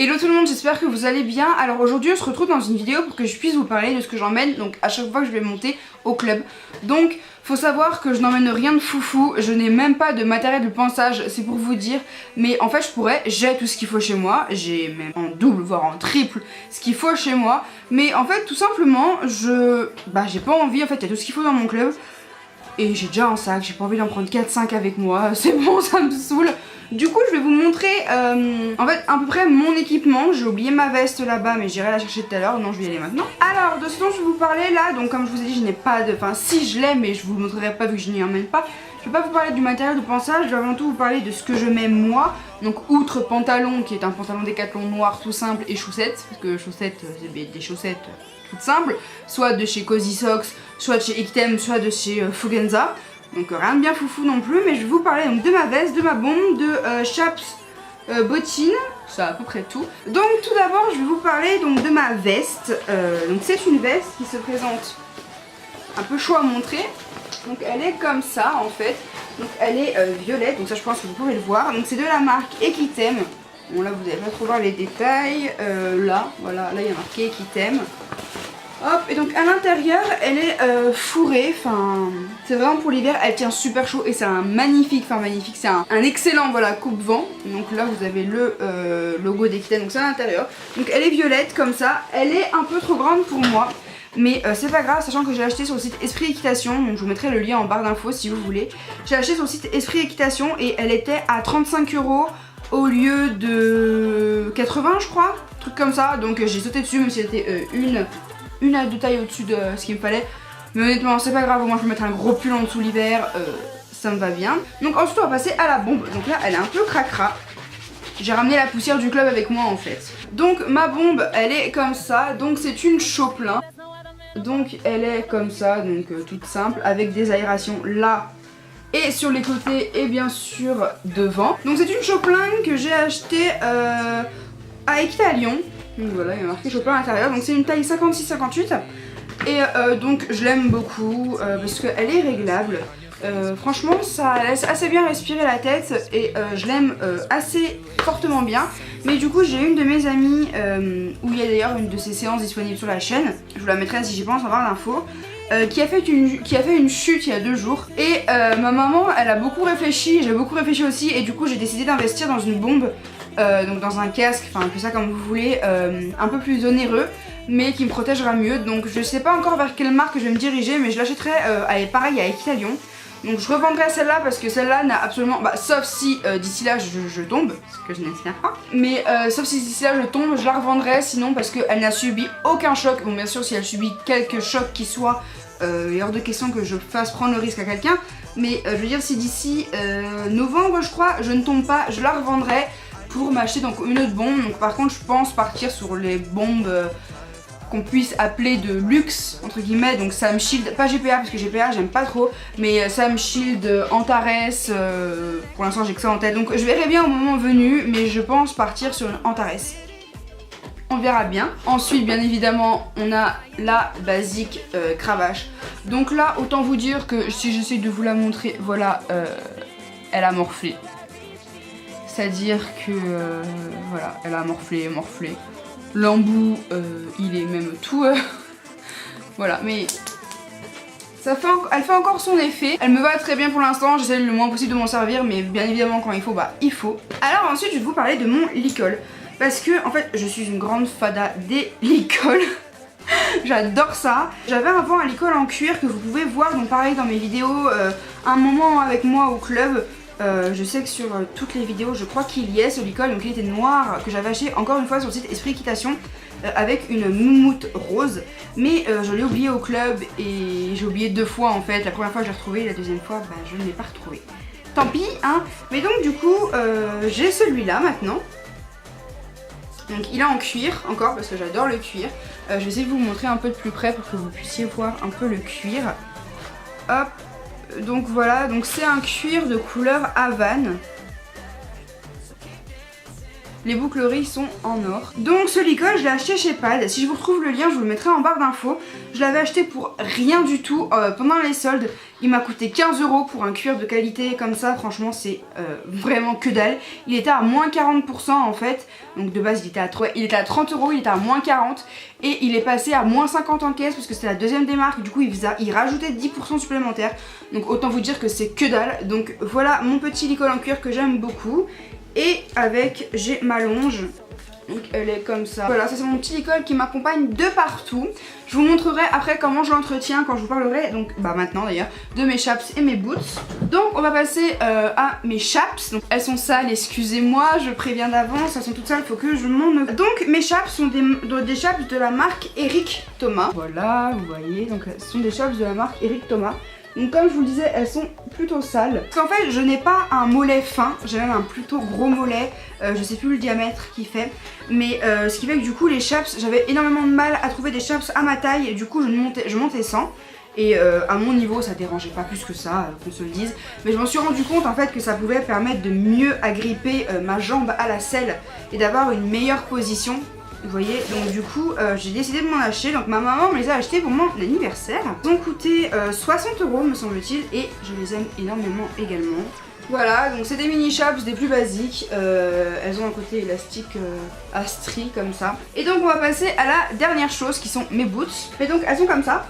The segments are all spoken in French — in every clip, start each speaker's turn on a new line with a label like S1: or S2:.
S1: Hello tout le monde, j'espère que vous allez bien. Alors aujourd'hui on se retrouve dans une vidéo pour que je puisse vous parler de ce que j'emmène donc à chaque fois que je vais monter au club. Donc faut savoir que je n'emmène rien de foufou, je n'ai même pas de matériel de pansage, c'est pour vous dire. Mais en fait j'ai tout ce qu'il faut chez moi, j'ai même en double voire en triple ce qu'il faut chez moi. Mais en fait tout simplement j'ai pas envie, en fait il y a tout ce qu'il faut dans mon club. Et j'ai déjà un sac, j'ai pas envie d'en prendre 4-5 avec moi, c'est bon, ça me saoule. Du coup je vais vous montrer en fait à peu près mon équipement. J'ai oublié ma veste là-bas mais j'irai la chercher tout à l'heure, non je vais y aller maintenant. Alors de ce dont je vais vous parler là, donc comme je vous ai dit je n'ai pas de... Enfin si je l'ai mais je vous le montrerai pas vu que je n'y emmène pas. Je vais pas vous parler du matériel de pansage, je vais avant tout vous parler de ce que je mets moi. Donc outre pantalon qui est un pantalon Décathlon noir tout simple et chaussettes, parce que chaussettes c'est des chaussettes toutes simples, soit de chez Cozy Socks, soit de chez Ictem, soit de chez Fugenza. Donc rien de bien foufou non plus, mais je vais vous parler donc, de ma veste, de ma bombe, de chaps bottines, c'est à peu près tout. Donc tout d'abord je vais vous parler donc, de ma veste, donc c'est une veste qui se présente un peu chaud à montrer. Donc elle est comme ça en fait, donc elle est violette, donc ça je pense que vous pouvez le voir. Donc c'est de la marque Equitem. Bon là vous n'allez pas trop voir les détails, là voilà, là il y a marqué Equitem. Hop, et donc à l'intérieur elle est fourrée, enfin c'est vraiment pour l'hiver, elle tient super chaud et c'est un magnifique, c'est un excellent voilà coupe-vent. Donc là vous avez le logo d'Equitem, donc c'est à l'intérieur. Donc elle est violette comme ça, elle est un peu trop grande pour moi. Mais c'est pas grave, sachant que j'ai acheté sur le site Esprit Équitation, donc je vous mettrai le lien en barre d'infos si vous voulez. J'ai acheté sur le site Esprit Équitation et elle était à 35 € au lieu de 80 je crois, truc comme ça. Donc j'ai sauté dessus même si c'était une à deux tailles au-dessus de ce qu'il me fallait. Mais honnêtement c'est pas grave, au moins je peux mettre un gros pull en dessous l'hiver, ça me va bien. Donc ensuite on va passer à la bombe, donc là elle est un peu cracra. J'ai ramené la poussière du club avec moi en fait. Donc ma bombe elle est comme ça, donc c'est une Chopin. Donc elle est comme ça, donc toute simple, avec des aérations là et sur les côtés et bien sûr devant. Donc c'est une Chopin que j'ai achetée à Equita à Lyon. Donc voilà, il y a marqué Chopin à l'intérieur, donc c'est une taille 56-58. Et donc je l'aime beaucoup parce qu'elle est réglable. Franchement ça laisse assez bien respirer la tête et je l'aime assez fortement bien. Mais du coup j'ai une de mes amies où il y a d'ailleurs une de ses séances disponible sur la chaîne, je vous la mettrai si j'y pense en barre d'infos, qui a fait une chute il y a 2 jours. Et ma maman elle a beaucoup réfléchi, j'ai beaucoup réfléchi aussi, et du coup j'ai décidé d'investir dans une bombe, donc dans un casque, enfin un peu ça comme vous voulez, un peu plus onéreux mais qui me protégera mieux. Donc je sais pas encore vers quelle marque je vais me diriger, mais je l'achèterai pareil à Equita Lyon. Donc je revendrai celle-là parce que celle-là n'a absolument... sauf si d'ici là je tombe, ce que je n'espère pas. Mais sauf si d'ici là je tombe, je la revendrai sinon parce qu'elle n'a subi aucun choc. Bon bien sûr si elle subit quelques chocs qui soient, il est hors de question que je fasse prendre le risque à quelqu'un. Mais je veux dire si d'ici novembre je crois, je ne tombe pas, je la revendrai pour m'acheter donc une autre bombe. Donc par contre je pense partir sur les bombes... qu'on puisse appeler de luxe entre guillemets, donc Sam Shield, pas GPA parce que GPA j'aime pas trop, mais Sam Shield, Antares, pour l'instant j'ai que ça en tête, donc je verrai bien au moment venu, mais je pense partir sur une Antares. On verra bien. Ensuite bien évidemment on a la basique cravache. Donc là autant vous dire que si j'essaie de vous la montrer, voilà, elle a morflé. C'est-à-dire que voilà, elle a morflé. L'embout, il est même tout... voilà, mais elle fait encore son effet. Elle me va très bien pour l'instant, j'essaie le moins possible de m'en servir, mais bien évidemment quand il faut, bah il faut. Alors ensuite, je vais vous parler de mon licol. Parce que, en fait, je suis une grande fada des licols. J'adore ça. J'avais avant un licol en cuir que vous pouvez voir, donc pareil dans mes vidéos, un moment avec moi au club. Je sais que sur toutes les vidéos je crois qu'il y est ce licol, donc il était noir, que j'avais acheté encore une fois sur le site Esprit Équitation avec une moumoute rose, mais je l'ai oublié au club et j'ai oublié 2 fois en fait. La première fois je l'ai retrouvé, la deuxième fois bah, je ne l'ai pas retrouvé. Tant pis hein. Mais donc du coup j'ai celui-là maintenant. Donc il est en cuir encore parce que j'adore le cuir. Je vais essayer de vous montrer un peu de plus près pour que vous puissiez voir un peu le cuir. Hop. Donc voilà, donc c'est un cuir de couleur Havane. Les boucleries sont en or. Donc ce licol, je l'ai acheté chez Pad. Si je vous retrouve le lien, je vous le mettrai en barre d'infos. Je l'avais acheté pour rien du tout pendant les soldes. Il m'a coûté 15 € pour un cuir de qualité comme ça. Franchement, c'est vraiment que dalle. Il était à moins 40% en fait. Donc de base, il était à 30 €, il était à moins 40. Et il est passé à moins 50 en caisse parce que c'était la deuxième des marques. Du coup, il rajoutait 10% supplémentaire. Donc autant vous dire que c'est que dalle. Donc voilà mon petit licol en cuir que j'aime beaucoup. Et avec, j'ai ma longe. Donc elle est comme ça. Voilà, ça c'est mon petit licol qui m'accompagne de partout. Je vous montrerai après comment je l'entretiens quand je vous parlerai, donc bah maintenant d'ailleurs, de mes chaps et mes boots. Donc on va passer à mes chaps. Donc elles sont sales, excusez-moi, je préviens d'avance, elles sont toutes sales, faut que je m'en occupe. Donc mes chaps sont des chaps de la marque Eric Thomas. Voilà, vous voyez, donc ce sont des chaps de la marque Eric Thomas. Donc comme je vous le disais, elles sont plutôt sales. Parce qu'en fait, je n'ai pas un mollet fin, j'ai même un plutôt gros mollet. Je sais plus le diamètre qu'il fait. Mais ce qui fait que du coup, les chaps, j'avais énormément de mal à trouver des chaps à ma taille. Et du coup, je montais sans. Et à mon niveau, ça dérangeait pas plus que ça, qu'on se le dise. Mais je m'en suis rendu compte en fait que ça pouvait permettre de mieux agripper ma jambe à la selle et d'avoir une meilleure position. Vous voyez, donc du coup j'ai décidé de m'en acheter. Donc ma maman me les a achetés pour mon anniversaire. Ils ont coûté 60 € me semble-t-il. Et je les aime énormément également. Voilà, donc c'est des mini chaps, des plus basiques. Elles ont un côté élastique à stries comme ça. Et donc on va passer à la dernière chose qui sont mes boots. Et donc elles sont comme ça.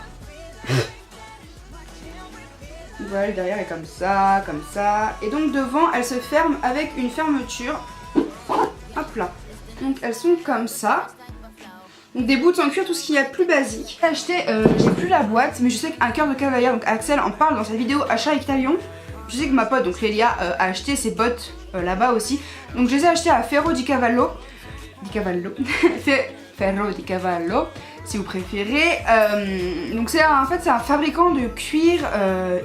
S1: Voilà, le derrière est comme ça, comme ça. Et donc devant elles se ferment avec une fermeture. Hop là. Donc elles sont comme ça. Donc des boots en cuir, tout ce qu'il y a de plus basique. J'ai acheté, j'ai plus la boîte, mais je sais qu'un cœur de cavalier, donc Axel en parle dans sa vidéo achat avec Talion. Je sais que ma pote, donc Lélia, a acheté ses bottes là-bas aussi. Donc je les ai achetées à Ferro di Cavallo. Ferro di Cavallo, si vous préférez. Donc c'est en fait c'est un fabricant de cuir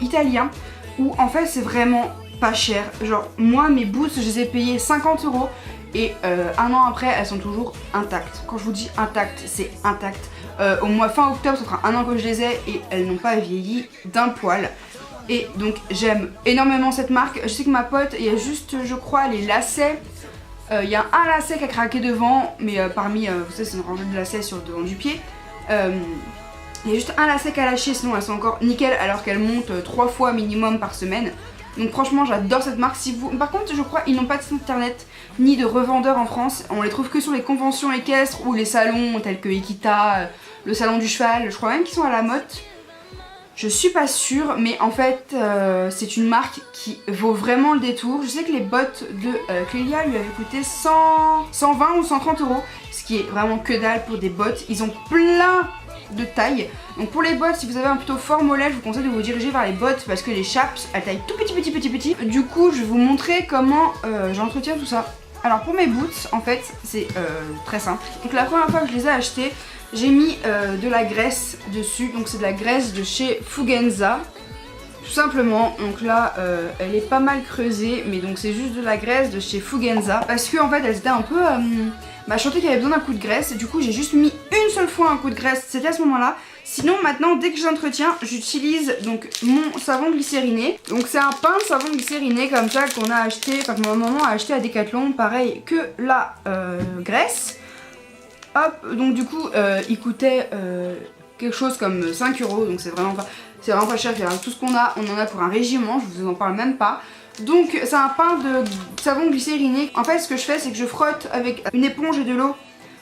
S1: italien où en fait c'est vraiment pas cher. Genre moi mes boots je les ai payés 50 € et un an après elles sont toujours intactes. Quand je vous dis intactes, c'est intact. Au mois fin octobre ça fera un an que je les ai et elles n'ont pas vieilli d'un poil. Et donc j'aime énormément cette marque. Je sais que ma pote, il y a juste je crois les lacets. Il y a un lacet qui a craqué devant, mais parmi, vous savez c'est une rangée de lacets sur le devant du pied. Il y a juste un lacet qui a lâché, sinon elles sont encore nickel alors qu'elles montent 3 fois minimum par semaine. Donc franchement j'adore cette marque. Si vous... Par contre je crois ils n'ont pas de site internet ni de revendeur en France. On les trouve que sur les conventions équestres ou les salons tels que Equita, le salon du cheval. Je crois même qu'ils sont à la Motte. Je suis pas sûre, mais en fait c'est une marque qui vaut vraiment le détour. Je sais que les bottes de Clélia lui avaient coûté 120 ou 130 €, ce qui est vraiment que dalle pour des bottes. Ils ont plein de tailles. Donc pour les bottes, si vous avez un plutôt fort mollet, je vous conseille de vous diriger vers les bottes parce que les chaps, elles taillent tout petit. Du coup, je vais vous montrer comment j'entretiens tout ça. Alors pour mes boots, en fait, c'est très simple. Donc la première fois que je les ai achetés, j'ai mis de la graisse dessus. Donc c'est de la graisse de chez Fugenza. Tout simplement, donc là elle est pas mal creusée, mais donc c'est juste de la graisse de chez Fugenza. Parce que en fait elles étaient un peu... je sentais qu'il y avait besoin d'un coup de graisse, et du coup j'ai juste mis une seule fois un coup de graisse, c'était à ce moment-là. Sinon maintenant dès que j'entretiens, j'utilise donc mon savon glycériné. Donc c'est un pain de savon glycériné comme ça qu'on a acheté, enfin que ma maman a acheté à Decathlon, pareil que la graisse. Hop, donc du coup il coûtait quelque chose comme 5 €, donc c'est vraiment pas cher, tout ce qu'on a, on en a pour un régiment, je vous en parle même pas. Donc c'est un pain de savon glycériné. En fait ce que je fais c'est que je frotte avec une éponge et de l'eau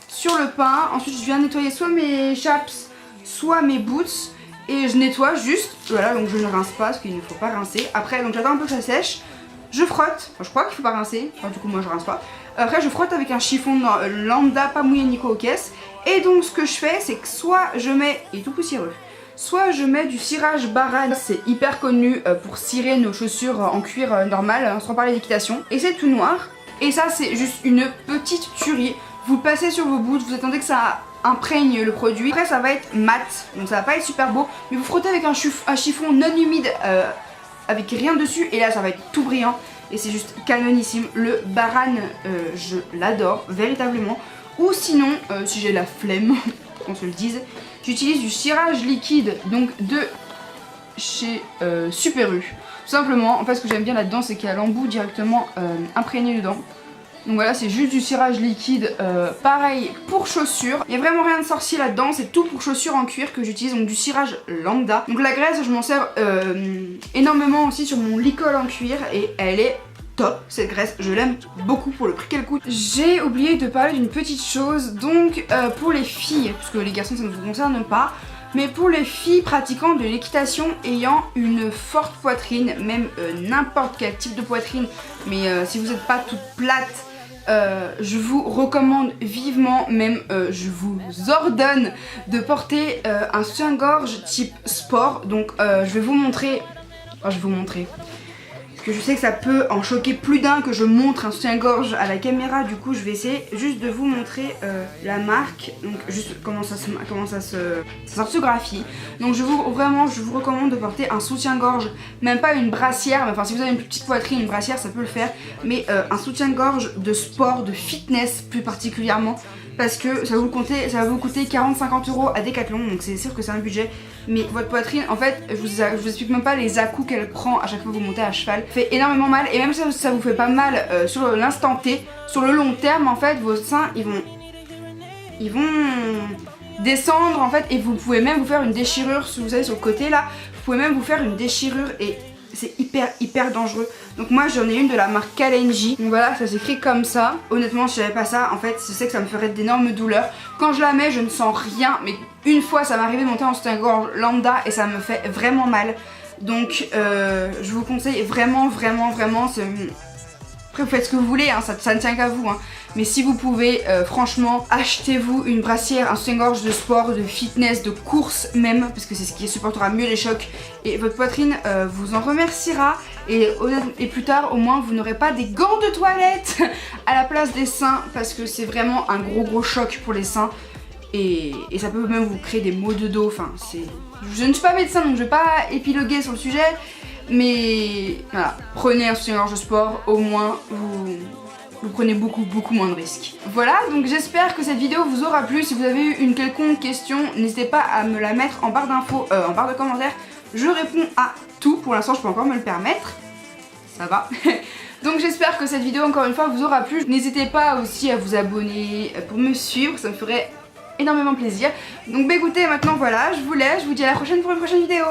S1: sur le pain. Ensuite je viens nettoyer soit mes chaps, soit mes boots. Et je nettoie juste, voilà, donc je ne rince pas parce qu'il ne faut pas rincer. Après donc j'attends un peu que ça sèche. Je frotte, enfin je crois qu'il faut pas rincer, enfin du coup moi je rince pas. Après je frotte avec un chiffon lambda, pas mouillé ni quoi aux caisses. Et donc ce que je fais c'est que soit je mets, il est tout poussiéreux, soit je mets du cirage Baran, c'est hyper connu pour cirer nos chaussures en cuir normal, sans parler d'équitation. Et c'est tout noir. Et ça c'est juste une petite tuerie. Vous le passez sur vos boots, vous attendez que ça imprègne le produit. Après ça va être mat, donc ça va pas être super beau. Mais vous frottez avec un chiffon non humide avec rien dessus et là ça va être tout brillant. Et c'est juste canonissime. Le Baran, je l'adore véritablement. Ou sinon, si j'ai la flemme, qu'on se le dise, j'utilise du cirage liquide, donc de chez Super U. Tout simplement, en fait ce que j'aime bien là-dedans c'est qu'il y a l'embout directement imprégné dedans. Donc voilà, c'est juste du cirage liquide, pareil pour chaussures. Il n'y a vraiment rien de sorcier là-dedans, c'est tout pour chaussures en cuir que j'utilise, donc du cirage lambda. Donc la graisse, je m'en sers énormément aussi sur mon licol en cuir et elle est top cette graisse, je l'aime beaucoup pour le prix qu'elle coûte. J'ai oublié de parler d'une petite chose, donc pour les filles, parce que les garçons ça ne vous concerne pas, mais pour les filles pratiquant de l'équitation ayant une forte poitrine, même n'importe quel type de poitrine, mais si vous n'êtes pas toute plate, je vous recommande vivement, même je vous ordonne de porter un soutien-gorge type sport. Donc je vais vous montrer, parce que je sais que ça peut en choquer plus d'un que je montre un soutien-gorge à la caméra. Du coup je vais essayer juste de vous montrer la marque, donc juste comment ça s'orthographie. Donc je vous recommande de porter un soutien-gorge, même pas une brassière, enfin si vous avez une petite poitrine, une brassière ça peut le faire, mais un soutien-gorge de sport, de fitness plus particulièrement, parce que ça va vous coûter 40-50 € à Decathlon, donc c'est sûr que c'est un budget. Mais votre poitrine, en fait, je vous explique même pas les à-coups qu'elle prend à chaque fois que vous montez à cheval. Fait énormément mal, et même si ça vous fait pas mal sur l'instant T, sur le long terme, en fait, vos seins, ils vont descendre, en fait, et vous pouvez même vous faire une déchirure, vous savez, sur le côté là, vous pouvez même vous faire une déchirure, et c'est hyper dangereux. Donc moi j'en ai une de la marque Kalenji. Donc voilà, ça s'écrit comme ça. Honnêtement si j'avais pas ça, en fait je sais que ça me ferait d'énormes douleurs. Quand je la mets je ne sens rien, mais une fois ça m'est arrivé de monter en soutien-gorge lambda et ça me fait vraiment mal. Donc je vous conseille vraiment. Après vous faites ce que vous voulez, hein, ça ne tient qu'à vous, hein. Mais si vous pouvez, franchement, achetez-vous une brassière, un soutien-gorge de sport, de fitness, de course même, parce que c'est ce qui supportera mieux les chocs. Et votre poitrine vous en remerciera. Et plus tard, au moins, vous n'aurez pas des gants de toilette à la place des seins, parce que c'est vraiment un gros choc pour les seins. Et ça peut même vous créer des maux de dos. Enfin, je ne suis pas médecin, donc je vais pas épiloguer sur le sujet. Mais voilà, prenez un soutien-gorge de sport, au moins vous prenez beaucoup moins de risques. Voilà, donc j'espère que cette vidéo vous aura plu. Si vous avez eu une quelconque question, n'hésitez pas à me la mettre en barre d'infos, en barre de commentaires. Je réponds à tout, pour l'instant je peux encore me le permettre. Ça va. Donc j'espère que cette vidéo encore une fois vous aura plu. N'hésitez pas aussi à vous abonner pour me suivre, ça me ferait énormément plaisir. Donc bah écoutez, maintenant voilà, je vous laisse, je vous dis à la prochaine pour une prochaine vidéo.